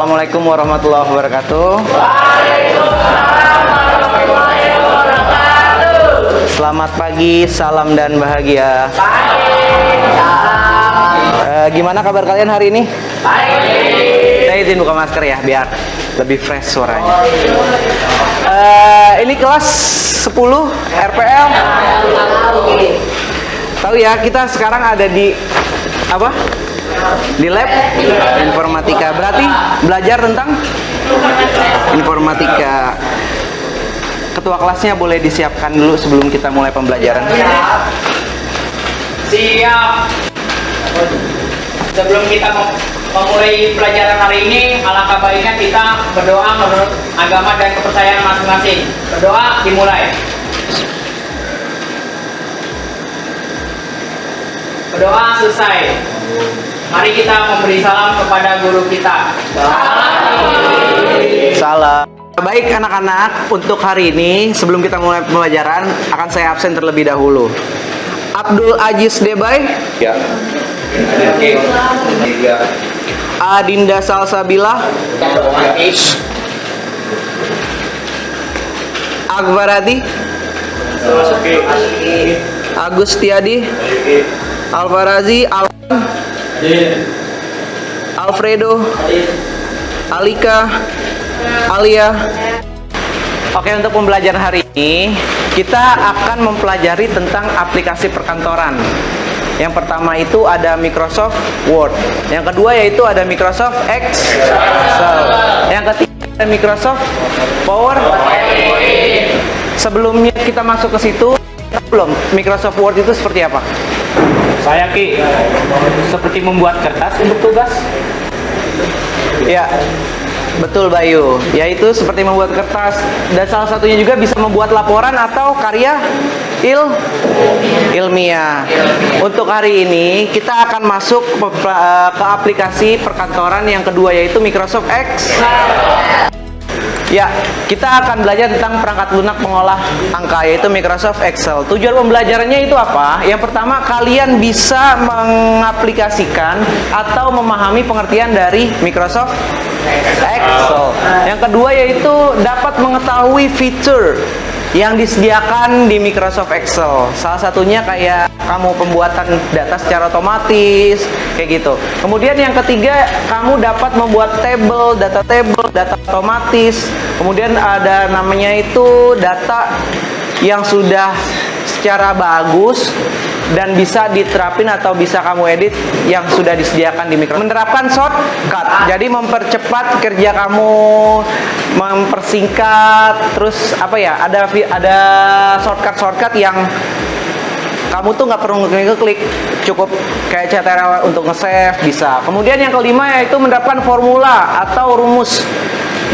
Assalamualaikum warahmatullahi wabarakatuh. Waalaikumsalam warahmatullahi wabarakatuh. Selamat pagi, salam dan bahagia. Gimana kabar kalian hari ini? Baik. Saya izin buka masker ya, biar lebih fresh suaranya. Ini kelas 10 RPL. Tahu ya, kita sekarang ada di apa? Di lab informatika. Berarti belajar tentang informatika. Ketua kelasnya boleh disiapkan dulu sebelum kita mulai pembelajaran. Siap. Sebelum kita memulai pelajaran hari ini, alangkah baiknya kita berdoa menurut agama dan kepercayaan masing-masing. Berdoa dimulai. Berdoa selesai. Mari kita memberi salam kepada guru kita. Salam. Baik anak-anak, untuk hari ini sebelum kita mulai pembelajaran akan saya absen terlebih dahulu. Abdul Aziz Debay, Ya. Oke. Ya. Adinda Salsabila, Akbaradi, Oke. Agustiadi, Alfarazi, Alfredo, Alika, Alia. Oke, untuk pembelajaran hari ini kita akan mempelajari tentang aplikasi perkantoran. Yang pertama itu ada Microsoft Word. Yang kedua yaitu ada Microsoft Excel. Yang ketiga ada Microsoft PowerPoint. Sebelumnya kita masuk ke situ, belum Microsoft Word itu seperti apa? Saya Ki, seperti membuat kertas untuk tugas. Ya, betul Bayu. Yaitu seperti membuat kertas, dan salah satunya juga bisa membuat laporan atau karya ilmiah. Untuk hari ini kita akan masuk ke aplikasi perkantoran yang kedua yaitu Microsoft Excel. Ya, kita akan belajar tentang perangkat lunak pengolah angka yaitu Microsoft Excel. Tujuan pembelajarannya itu apa? Yang pertama, kalian bisa mengaplikasikan atau memahami pengertian dari Microsoft Excel. Yang kedua yaitu dapat mengetahui fitur yang disediakan di Microsoft Excel. Salah satunya kayak kamu pembuatan data secara otomatis, kayak gitu. Kemudian yang ketiga, kamu dapat membuat data otomatis. Kemudian ada namanya itu data yang sudah secara bagus dan bisa diterapin atau bisa kamu edit yang sudah disediakan di Microsoft. Menerapkan shortcut, jadi mempercepat kerja kamu, mempersingkat, terus apa ya? Ada shortcut yang kamu tuh nggak perlu ngeklik, cukup kayak CTRL untuk nge-save bisa. Kemudian yang kelima yaitu menerapkan formula atau rumus.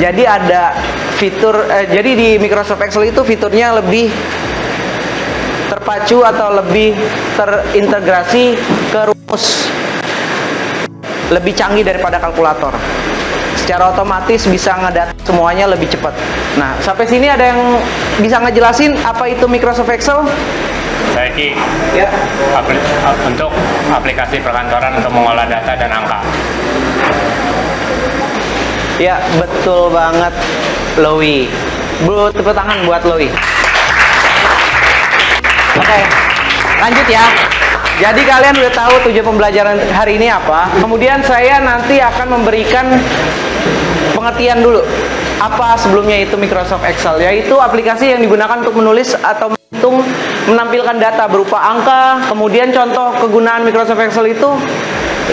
Jadi ada fitur, jadi di Microsoft Excel itu fiturnya lebih terpacu atau lebih terintegrasi ke rumus, lebih canggih daripada kalkulator. Secara otomatis bisa ngedata semuanya lebih cepat. Nah, sampai sini ada yang bisa ngejelasin apa itu Microsoft Excel? Saya Ki, Ya. untuk aplikasi perkantoran untuk mengolah data dan angka. Ya, betul banget, Lowi. Bro, tepuk tangan buat Lowi. Oke, lanjut ya. Jadi kalian udah tahu tujuan pembelajaran hari ini apa. Kemudian saya nanti akan memberikan pengertian dulu. Apa sebelumnya itu Microsoft Excel? Yaitu aplikasi yang digunakan untuk menulis atau menghitung, menampilkan data berupa angka. Kemudian contoh kegunaan Microsoft Excel itu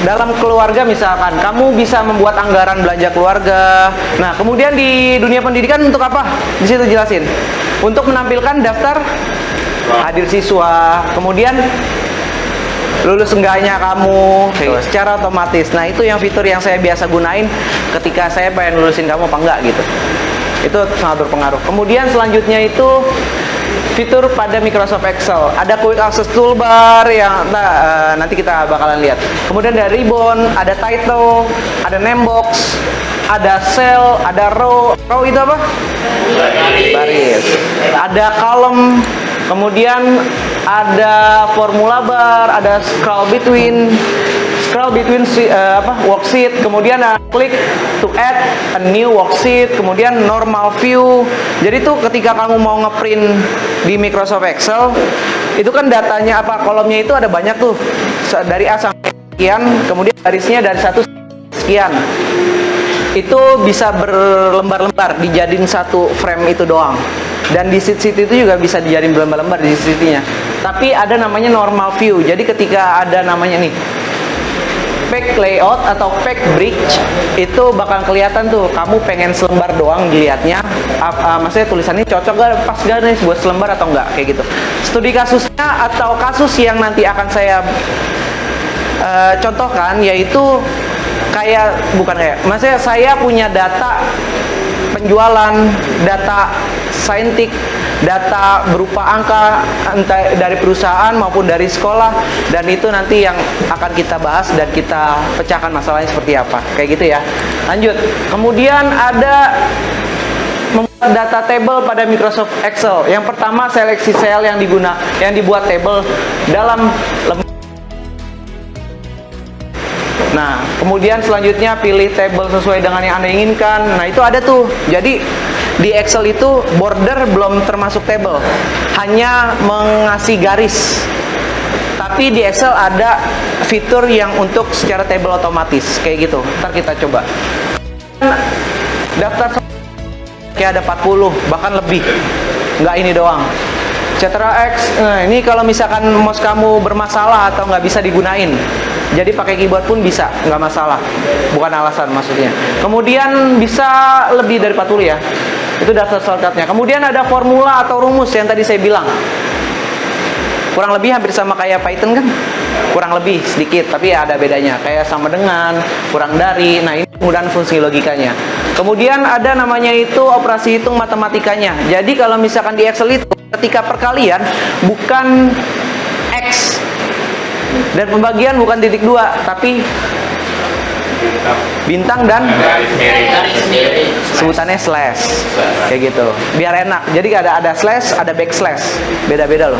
dalam keluarga, misalkan kamu bisa membuat anggaran belanja keluarga. Nah, kemudian di dunia pendidikan untuk apa? Di situ jelasin. Untuk menampilkan daftar hadir siswa, kemudian lulus enggaknya kamu secara otomatis. Nah, itu yang fitur yang saya biasa gunain ketika saya pengen lulusin kamu apa enggak gitu. Itu sangat berpengaruh. Kemudian selanjutnya itu fitur pada Microsoft Excel. Ada Quick Access Toolbar yang nanti kita bakalan lihat. Kemudian ada ribbon, ada title, ada name box, ada cell, ada row. Row itu apa? Baris. Ada column. Kemudian ada formula bar, ada scroll between, scroll between worksheet, kemudian klik to add a new worksheet, kemudian normal view. Jadi tuh ketika kamu mau ngeprint di Microsoft Excel, itu kan datanya kolomnya itu ada banyak tuh, dari A sampai sekian, kemudian garisnya dari 1 sekian. Itu bisa berlembar-lembar, dijadiin satu frame itu doang. Dan di sheet itu juga bisa dijadiin berlembar-lembar di sheet-nya. Tapi ada namanya normal view. Jadi ketika ada namanya nih pack layout atau pack bridge, itu bakal kelihatan tuh kamu pengen selembar doang dilihatnya. Maksudnya tulisannya cocok gak, pas gak nih buat selembar atau enggak, kayak gitu. Studi kasusnya atau kasus yang nanti akan saya contohkan yaitu maksudnya saya punya data penjualan, data saintik, data berupa angka entah dari perusahaan maupun dari sekolah, dan itu nanti yang akan kita bahas dan kita pecahkan masalahnya seperti apa, kayak gitu ya. Lanjut, kemudian ada membuat data table pada Microsoft Excel. Yang pertama, seleksi sel yang dibuat table dalam lembar. Nah, kemudian selanjutnya pilih table sesuai dengan yang Anda inginkan. Nah, itu ada tuh. Jadi di Excel itu border belum termasuk table, hanya mengasih garis. Tapi di Excel ada fitur yang untuk secara table otomatis, kayak gitu. Ntar kita coba. Daftar kayak ada 40, bahkan lebih. Nggak ini doang. Ctrl X, nah ini kalau misalkan mouse kamu bermasalah atau nggak bisa digunain, jadi pakai keyboard pun bisa, nggak masalah, bukan alasan maksudnya. Kemudian bisa lebih dari 40 ya, itu daftar shortcutnya. Kemudian ada formula atau rumus yang tadi saya bilang, kurang lebih hampir sama kayak Python kan, kurang lebih sedikit, tapi ya ada bedanya, kayak sama dengan, kurang dari. Nah, ini kemudian fungsi logikanya. Kemudian ada namanya itu operasi hitung matematikanya. Jadi kalau misalkan di Excel itu ketika perkalian bukan X dan pembagian bukan titik 2, tapi bintang dan sebutannya slash, kayak gitu, biar enak. Jadi ada slash, ada backslash, beda-beda loh.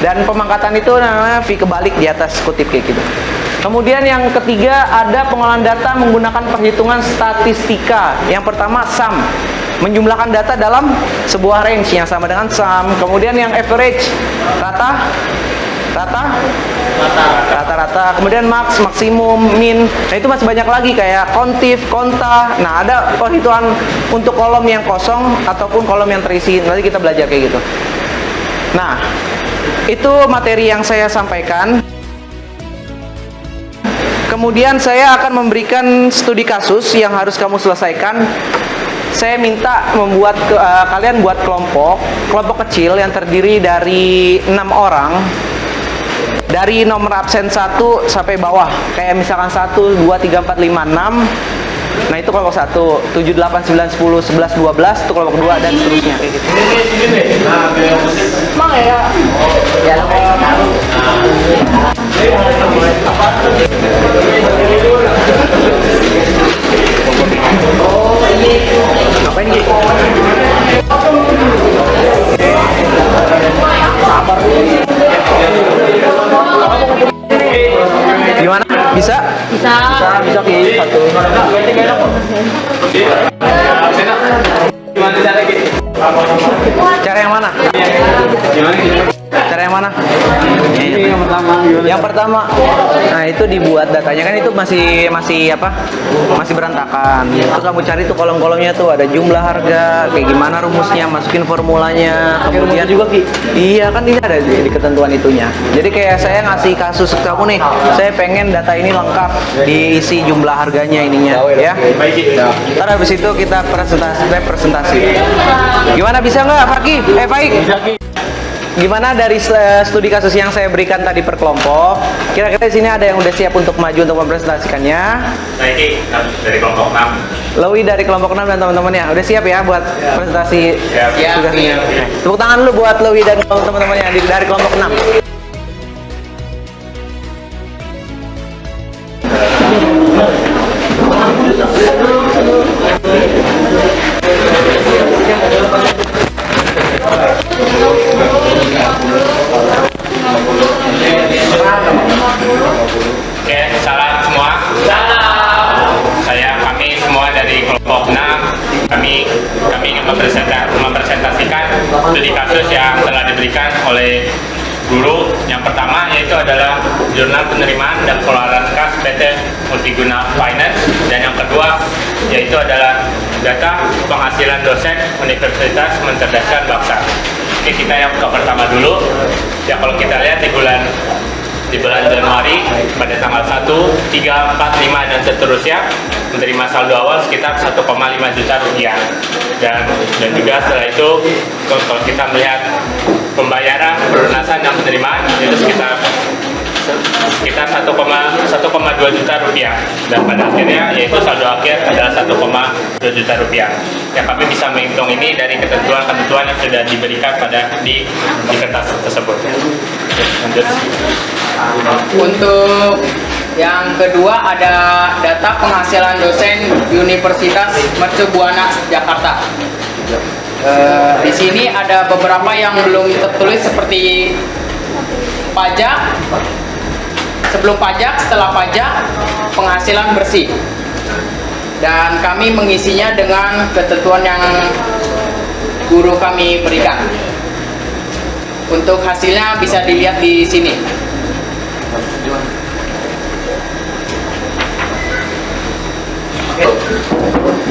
Dan pemangkatan itu namanya V kebalik di atas kutip, kayak gitu. Kemudian yang ketiga ada pengolahan data menggunakan perhitungan statistika. Yang pertama sum, menjumlahkan data dalam sebuah range yang sama dengan sum. Kemudian yang average, rata-rata. Kemudian max, maksimum, min. Nah, itu masih banyak lagi kayak kontif, konta. Nah, ada perhitungan untuk kolom yang kosong ataupun kolom yang terisi. Nanti kita belajar kayak gitu. Nah, itu materi yang saya sampaikan. Kemudian saya akan memberikan studi kasus yang harus kamu selesaikan. Saya minta membuat kalian buat kelompok kecil yang terdiri dari 6 orang. Dari nomor absen 1 sampai bawah. Kayak misalkan 1, 2, 3, 4, 5, 6. Nah, itu kelompok 1. 7, 8, 9, 10, 11, 12 itu kelompok 2 dan seterusnya kayak gitu. Emang ya? Ya, ngapain gitu? Sabar. Gimana? Bisa? Bisa Ki. Satu. Cara yang mana? Cara yang mana? Yang pertama. Nah, itu dibuat datanya kan itu masih berantakan. Itu kamu cari tuh kolom-kolomnya tuh ada jumlah harga, kayak gimana rumusnya, masukin formulanya. Kemudian juga Ki. Iya kan ini ada di ketentuan itunya. Jadi kayak saya ngasih kasus ke kamu nih, saya pengen data ini lengkap, diisi jumlah harganya ininya ya. Ntar habis itu kita presentasi. Gimana, bisa nggak Farki? Baik. Gimana dari studi kasus yang saya berikan tadi per kelompok? Kira-kira di sini ada yang udah siap untuk maju untuk mempresentasikannya? Saya dari kelompok 6. Lewi dari kelompok 6 dan teman-temannya udah siap ya buat presentasi tugasnya. Tepuk tangan dulu buat Lewi dan teman-temannya dari kelompok 6. Oke, salam semua. mempresentasikan studi kasus yang telah diberikan oleh guru. Yang pertama yaitu adalah jurnal penerimaan dan pengelolaan kas PT Multiguna Finance, dan yang kedua yaitu adalah data penghasilan dosen Universitas Mencerdaskan Bangsa. Oke, kita yang ke pertama dulu. Ya, kalau kita lihat di bulan Januari pada tanggal 1, 3, 4, 5 dan seterusnya menerima saldo awal sekitar 1,5 juta rupiah, dan juga setelah itu kalau kita melihat pembayaran pelunasan dan penerimaan itu sekitar 1,2 juta rupiah, dan pada akhirnya yaitu saldo akhir adalah 1,2 juta rupiah. Yang kami bisa menghitung ini dari ketentuan-ketentuan yang sudah diberikan di kertas tersebut. Lanjut. Untuk yang kedua ada data penghasilan dosen Universitas Mercu Buana Jakarta. Di sini ada beberapa yang belum tertulis seperti pajak, sebelum pajak, setelah pajak, penghasilan bersih. Dan kami mengisinya dengan ketentuan yang guru kami berikan. Untuk hasilnya bisa dilihat di sini.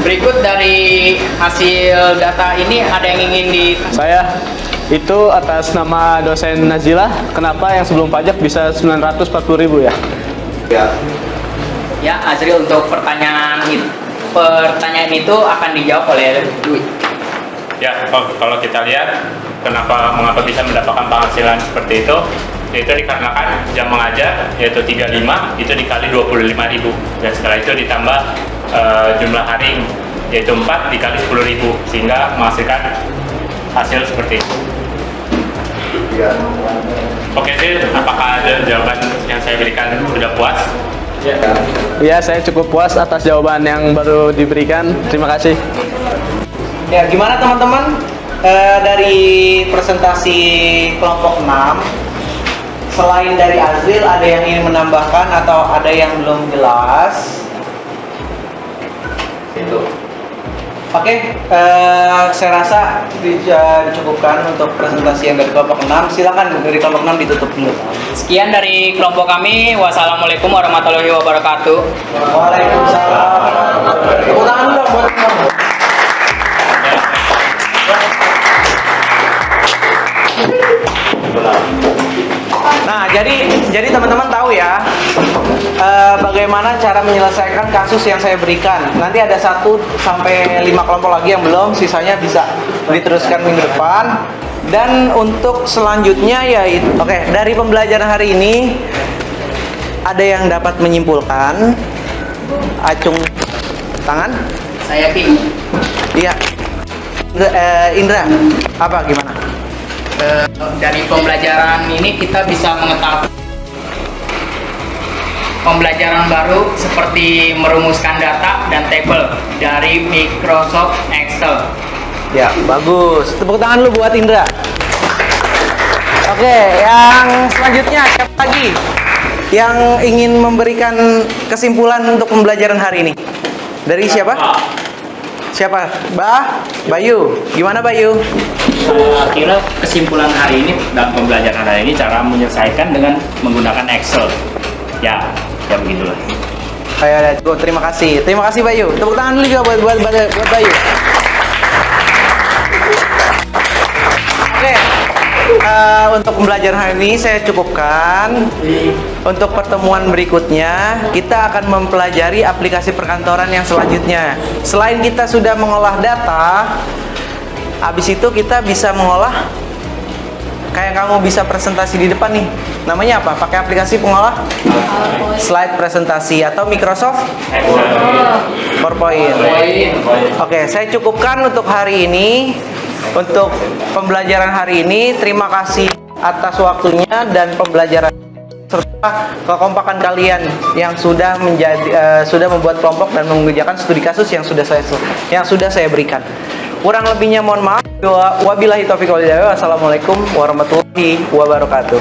Berikut dari hasil data ini ada yang ingin di... Saya itu atas nama dosen Nazila. Kenapa yang sebelum pajak bisa 940.000 ya? Ya. Ya, Azril, untuk pertanyaan itu akan dijawab oleh Dwi. Ya, kalau kita lihat mengapa bisa mendapatkan penghasilan seperti itu, yaitu dikarenakan jam mengajar yaitu 35 itu dikali 25.000, dan setelah itu ditambah jumlah hari yaitu 4 dikali 10.000 sehingga menghasilkan hasil seperti itu. Ya. Oke, Sil, apakah ada jawaban yang saya berikan sudah puas? Ya. Ya, saya cukup puas atas jawaban yang baru diberikan. Terima kasih. Ya, gimana teman-teman? Dari presentasi kelompok 6, selain dari Azril, ada yang ingin menambahkan atau ada yang belum jelas? Itu. Oke, saya rasa dicukupkan untuk presentasi yang dari kelompok 6. Silakan dari kelompok 6 ditutup dulu. Sekian dari kelompok kami. Wassalamualaikum warahmatullahi wabarakatuh. Waalaikumsalam. Tepuk tangan dulu buat teman. Nah, jadi teman-teman tahu ya bagaimana cara menyelesaikan kasus yang saya berikan. Nanti ada 1 sampai 5 kelompok lagi yang belum, sisanya bisa diteruskan minggu depan. Dan untuk selanjutnya yaitu, oke, dari pembelajaran hari ini ada yang dapat menyimpulkan? Acung tangan? Saya King. Iya. Indra, apa gimana? Dari pembelajaran ini kita bisa mengetahui pembelajaran baru seperti merumuskan data dan tabel dari Microsoft Excel. Ya, bagus. Tepuk tangan lu buat Indra. Oke, yang selanjutnya siapa lagi yang ingin memberikan kesimpulan untuk pembelajaran hari ini? Dari siapa? Siapa? Bayu. Gimana Bayu? Saya kira kesimpulan hari ini dan pembelajaran hari ini cara menyelesaikan dengan menggunakan Excel. Ya begitulah. Ayo, cukup. Terima kasih Bayu. Tepuk tangan dulu juga buat Bayu. Oke, untuk pembelajaran hari ini saya cukupkan. Untuk pertemuan berikutnya kita akan mempelajari aplikasi perkantoran yang selanjutnya. Selain kita sudah mengolah data, habis itu kita bisa mengolah kayak kamu bisa presentasi di depan nih. Namanya apa? Pakai aplikasi pengolah slide presentasi atau Microsoft PowerPoint. Oke, saya cukupkan untuk hari ini. Untuk pembelajaran hari ini, terima kasih atas waktunya dan pembelajaran serta kekompakan kalian yang sudah membuat kelompok dan mengerjakan studi kasus yang sudah saya berikan. Kurang lebihnya mohon maaf. Wabillahi taufiq wal hidayah. Wassalamualaikum warahmatullahi wabarakatuh.